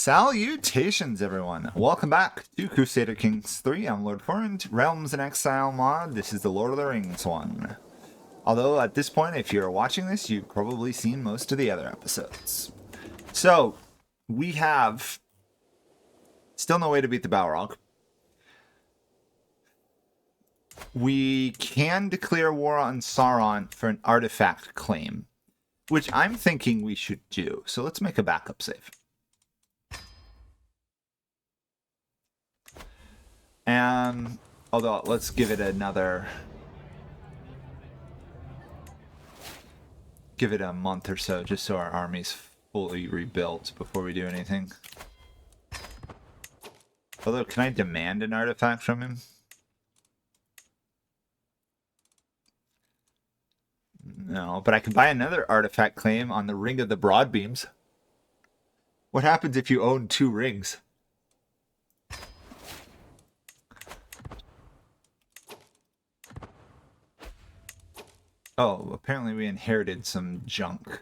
Salutations, everyone! Welcome back to Crusader Kings 3. I'm LotR Realms and Exile mod. This is the Lord of the Rings one. Although, at this point, if you're watching this, you've probably seen most of the other episodes. So, we have still no way to beat the Balrog. We can declare war on Sauron for an artifact claim, which I'm thinking we should do. So let's make a backup save. And although let's give it a month or so, just so our army's fully rebuilt before we do anything. Although, can I demand an artifact from him? No, but I can buy another artifact claim on the Ring of the Broadbeams. What happens if you own 2 rings? Oh, apparently we inherited some junk.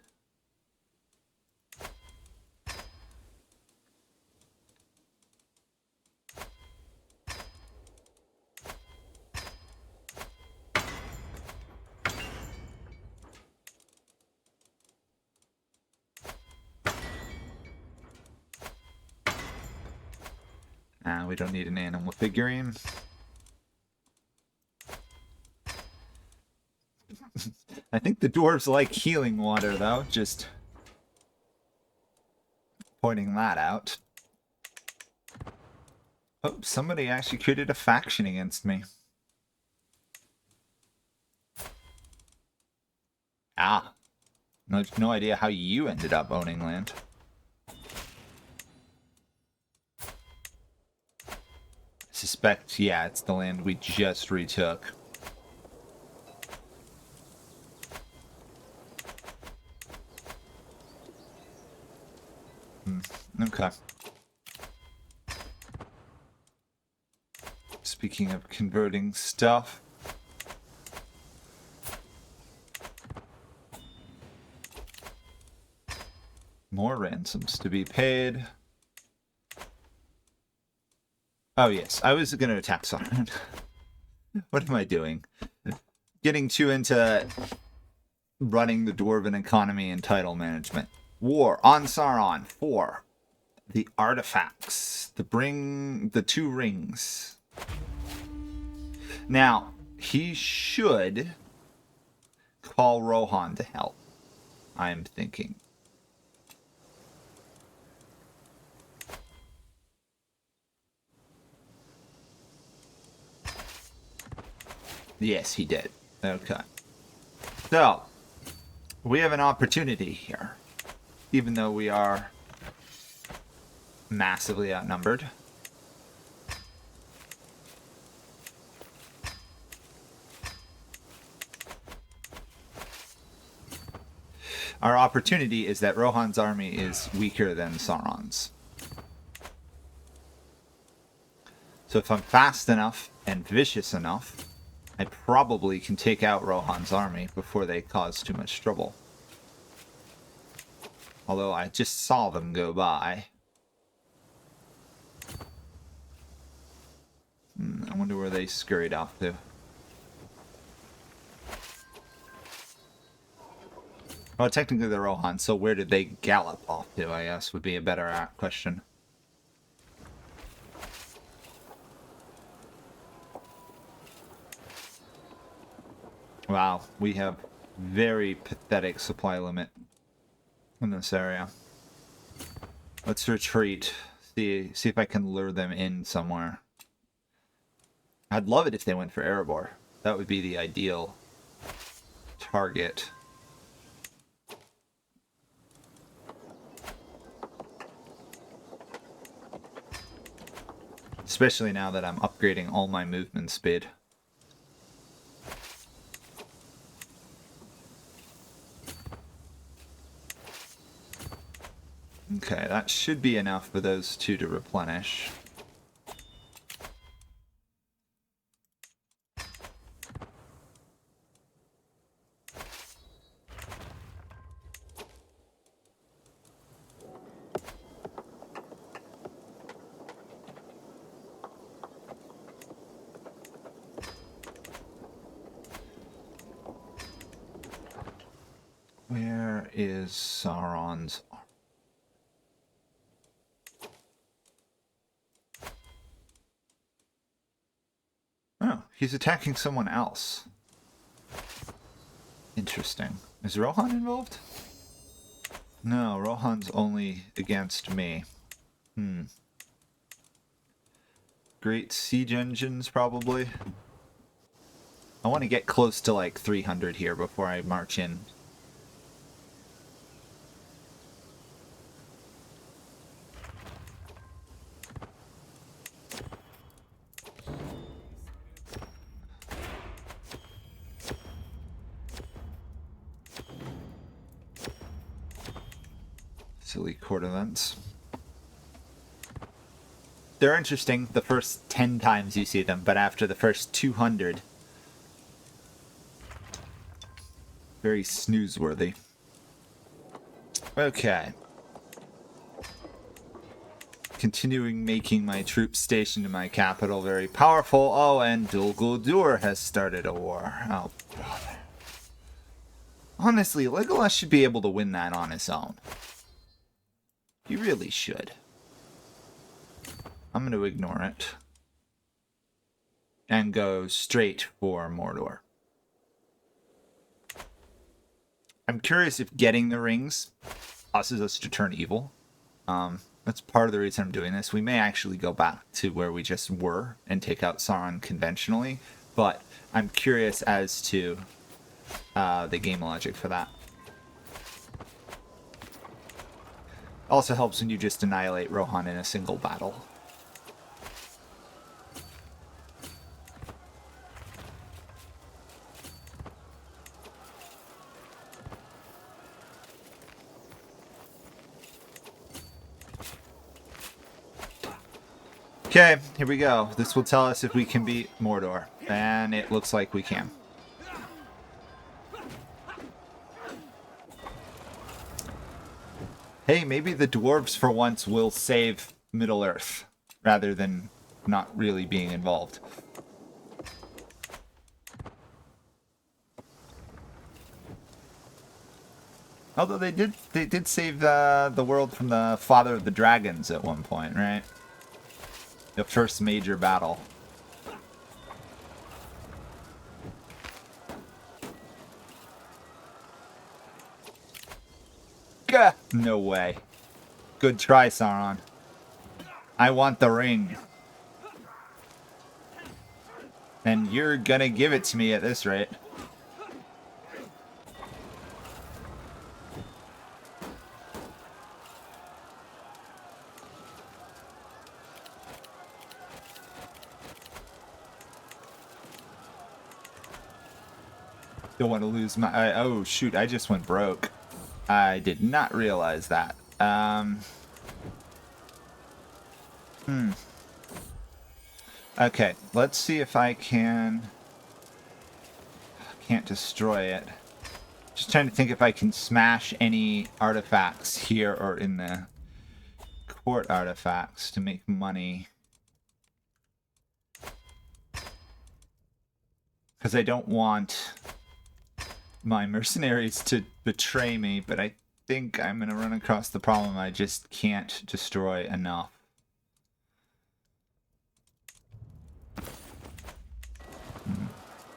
We don't need an animal figurine. I think the dwarves like healing water, though. Just pointing that out. Oh, somebody actually created a faction against me. Ah. No idea how you ended up owning land. I suspect, yeah, it's the land we just retook. Okay. Speaking of converting stuff. More ransoms to be paid. Oh yes, I was going to attack Sauron. What am I doing? Getting too into running the Dwarven economy and title management. War on Sauron for the artifacts. The 2 rings. Now, he should call Rohan to help, I'm thinking. Yes, he did. Okay. So, we have an opportunity here. Even though we are massively outnumbered. Our opportunity is that Rohan's army is weaker than Sauron's. So if I'm fast enough and vicious enough, I probably can take out Rohan's army before they cause too much trouble. Although I just saw them go by. I wonder where they scurried off to. Well, technically they're Rohan, so where did they gallop off to, I guess, would be a better question. Wow, we have very pathetic supply limit in this area. Let's retreat. See if I can lure them in somewhere. I'd love it if they went for Erebor. That would be the ideal target. Especially now that I'm upgrading all my movement speed. Okay, that should be enough for those 2 to replenish. is Sauron's army? Oh, he's attacking someone else. Interesting. Is Rohan involved? No, Rohan's only against me. Great siege engines, probably. I want to get close to like 300 here before I march in. Silly court events. They're interesting the first 10 times you see them, but after the first 200, very snoozeworthy. Okay. Continuing making my troops stationed in my capital very powerful. Oh, and Dol Guldur has started a war. Oh, brother. Honestly, Legolas should be able to win that on his own. He really should. I'm going to ignore it. And go straight for Mordor. I'm curious if getting the rings causes us to turn evil. That's part of the reason I'm doing this. We may actually go back to where we just were and take out Sauron conventionally. But I'm curious as to the game logic for that. Also helps when you just annihilate Rohan in a single battle. Okay, here we go. This will tell us if we can beat Mordor. And it looks like we can. Hey, maybe the dwarves for once will save Middle-earth, rather than not really being involved. Although they did save the world from the father of the dragons at one point, right? The first major battle. Gah! No way. Good try, Sauron. I want the ring. And you're gonna give it to me at this rate. Don't want to lose my... oh, shoot. I just went broke. I did not realize that. Okay, let's see if I can... Can't destroy it. Just trying to think if I can smash any artifacts here or in the court artifacts to make money. Because I don't want my mercenaries to betray me, but I think I'm going to run across the problem I just can't destroy enough.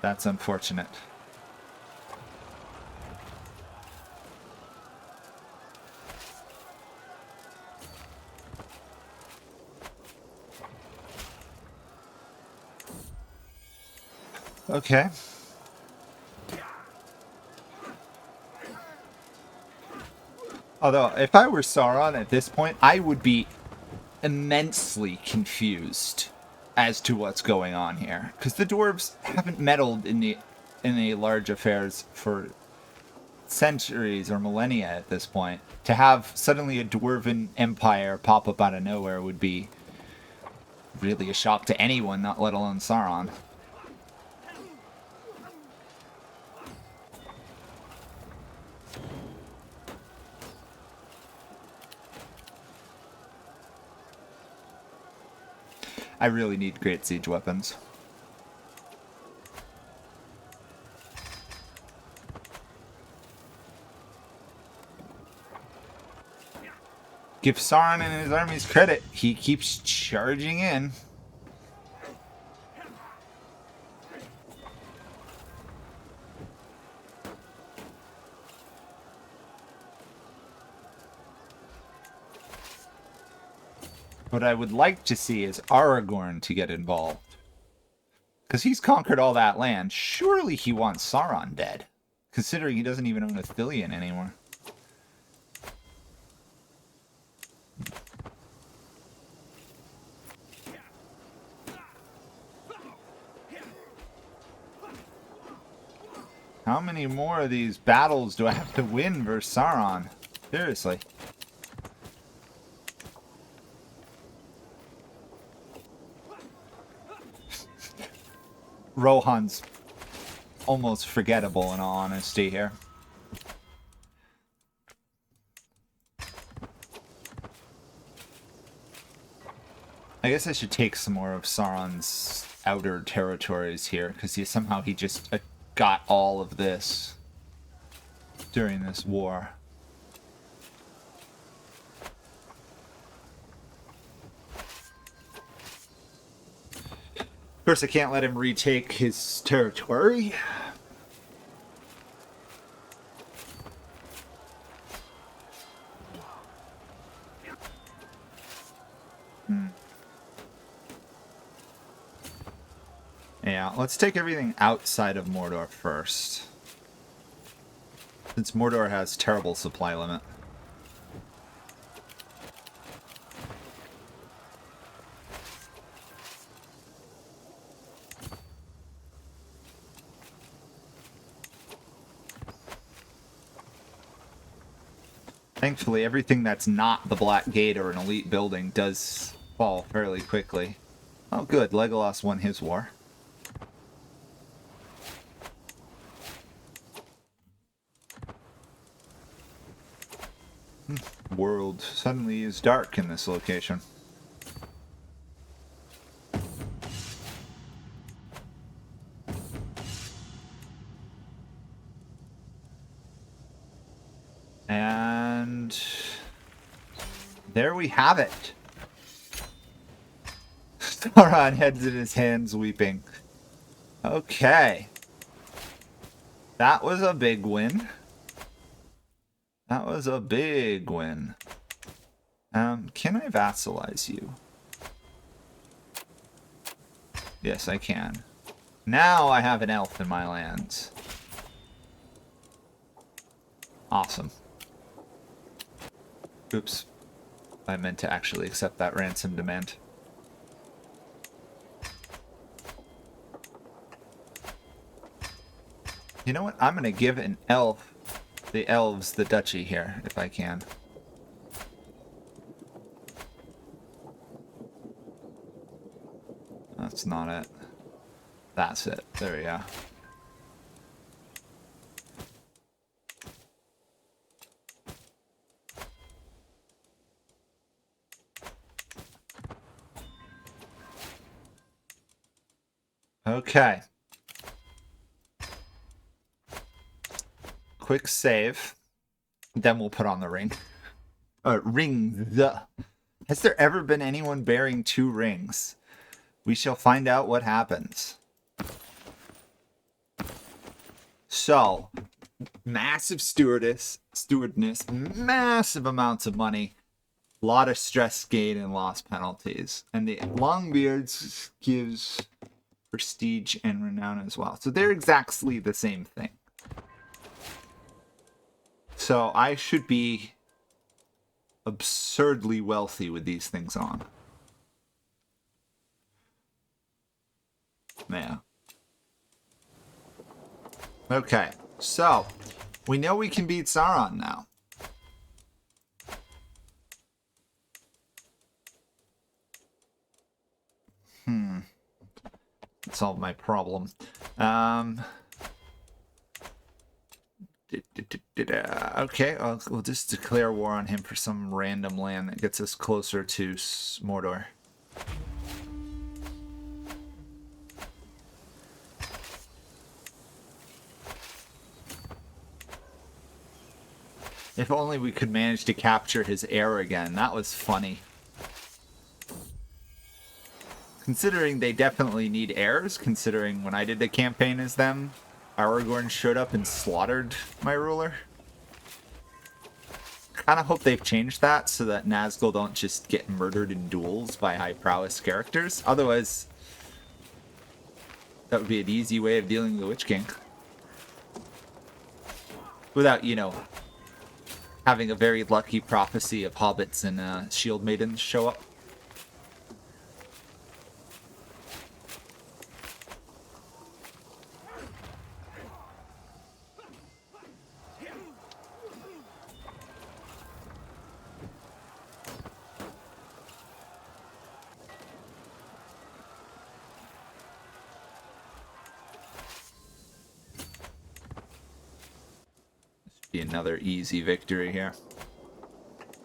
That's unfortunate. Okay. Although, if I were Sauron at this point, I would be immensely confused as to what's going on here. Because the dwarves haven't meddled in the large affairs for centuries or millennia at this point. To have suddenly a Dwarven Empire pop up out of nowhere would be really a shock to anyone, not let alone Sauron. I really need great siege weapons. Give Sauron and his armies credit. He keeps charging in. What I would like to see is Aragorn to get involved. Because he's conquered all that land. Surely he wants Sauron dead. Considering he doesn't even own a Thillion anymore. How many more of these battles do I have to win versus Sauron? Seriously. Rohan's almost forgettable in all honesty here. I guess I should take some more of Sauron's outer territories here, because somehow he just got all of this during this war. Of course, I can't let him retake his territory. Yeah, let's take everything outside of Mordor first. Since Mordor has terrible supply limit. Thankfully, everything that's not the Black Gate or an elite building does fall fairly quickly. Oh good, Legolas won his war. World suddenly is dark in this location. And there we have it. Sauron heads in his hands weeping. Okay. That was a big win. That was a big win. Can I vassalize you? Yes, I can. Now I have an elf in my lands. Awesome. Oops. I meant to actually accept that ransom demand. You know what? I'm going to give an elf, the elves, the duchy here, if I can. That's not it. That's it. There we go. Okay. Quick save. Then we'll put on the ring. Rings. Has there ever been anyone bearing 2 rings? We shall find out what happens. So, massive stewardness, massive amounts of money, a lot of stress gain and loss penalties. And the Longbeards gives prestige and renown as well. So they're exactly the same thing. So I should be absurdly wealthy with these things on. Yeah. Okay, so we know we can beat Sauron now. Solve my problem. Okay, we'll just declare war on him for some random land that gets us closer to Mordor. If only we could manage to capture his heir again. That was funny. Considering they definitely need heirs, considering when I did the campaign as them, Aragorn showed up and slaughtered my ruler. Kind of hope they've changed that so that Nazgul don't just get murdered in duels by high prowess characters. Otherwise, that would be an easy way of dealing with the Witch King. Without, you know, having a very lucky prophecy of hobbits and shield maidens show up. Be another easy victory here.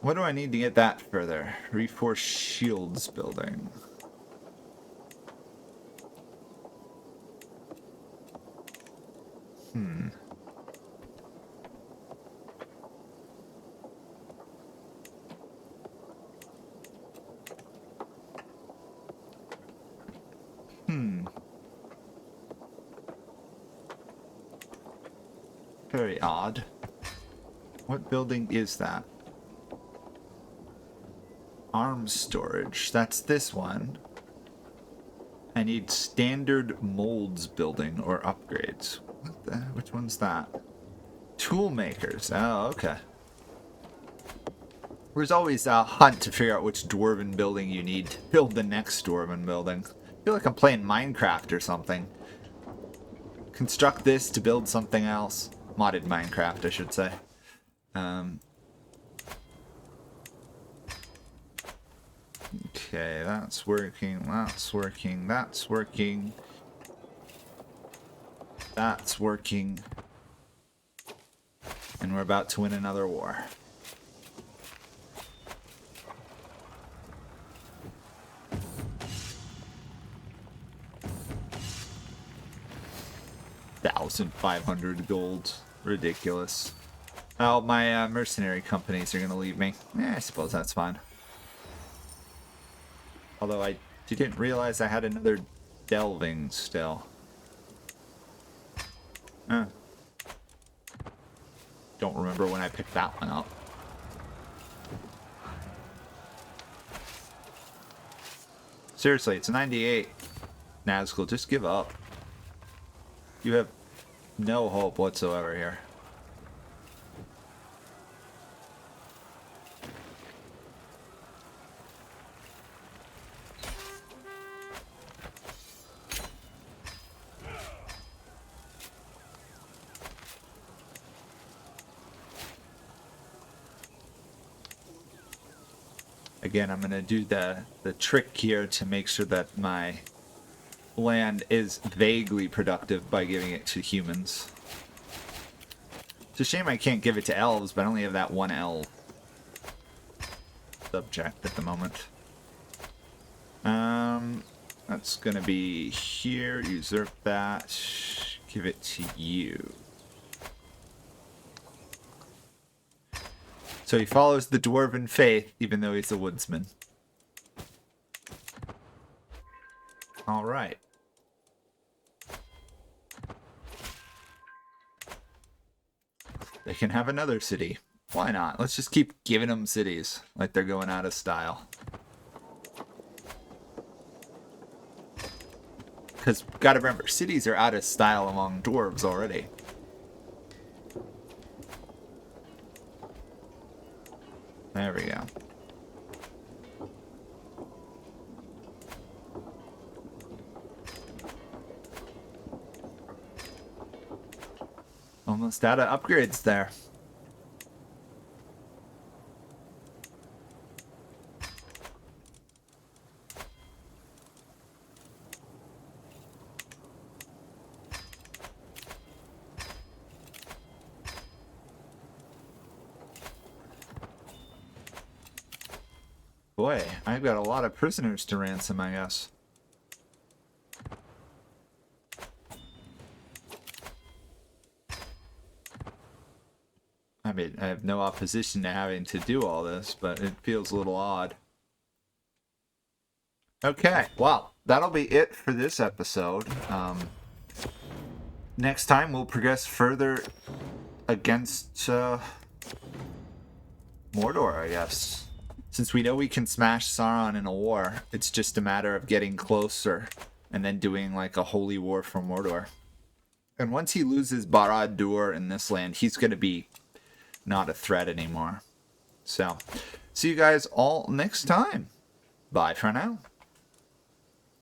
What do I need to get that further? Reinforce shields building. Very odd. What building is that? Arms storage. That's this one. I need standard molds building or upgrades. What the? Which one's that? Tool makers. Oh, okay. There's always a hunt to figure out which dwarven building you need to build the next dwarven building. I feel like I'm playing Minecraft or something. Construct this to build something else. Modded Minecraft, I should say. Okay, that's working, that's working, that's working. That's working. And we're about to win another war. $1,500 gold. Ridiculous. Oh, my mercenary companies are going to leave me. Yeah, I suppose that's fine. Although I didn't realize I had another delving still. Don't remember when I picked that one up. Seriously, it's 98. Nazgul, just give up. You have no hope whatsoever here. Again, I'm going to do the trick here to make sure that my land is vaguely productive by giving it to humans. It's a shame I can't give it to elves, but I only have that one elf subject at the moment. That's going to be here. Usurp that. Give it to you. So he follows the dwarven faith, even though he's a woodsman. All right. They can have another city. Why not? Let's just keep giving them cities like they're going out of style. Because, gotta remember, cities are out of style among dwarves already. There we go. Almost out of upgrades there. Boy, I've got a lot of prisoners to ransom, I guess. I mean, I have no opposition to having to do all this, but it feels a little odd. Okay, well, that'll be it for this episode. Next time, we'll progress further against Mordor, I guess. Since we know we can smash Sauron in a war, it's just a matter of getting closer and then doing like a holy war for Mordor. And once he loses Barad-dûr in this land, he's going to be not a threat anymore. So, see you guys all next time. Bye for now.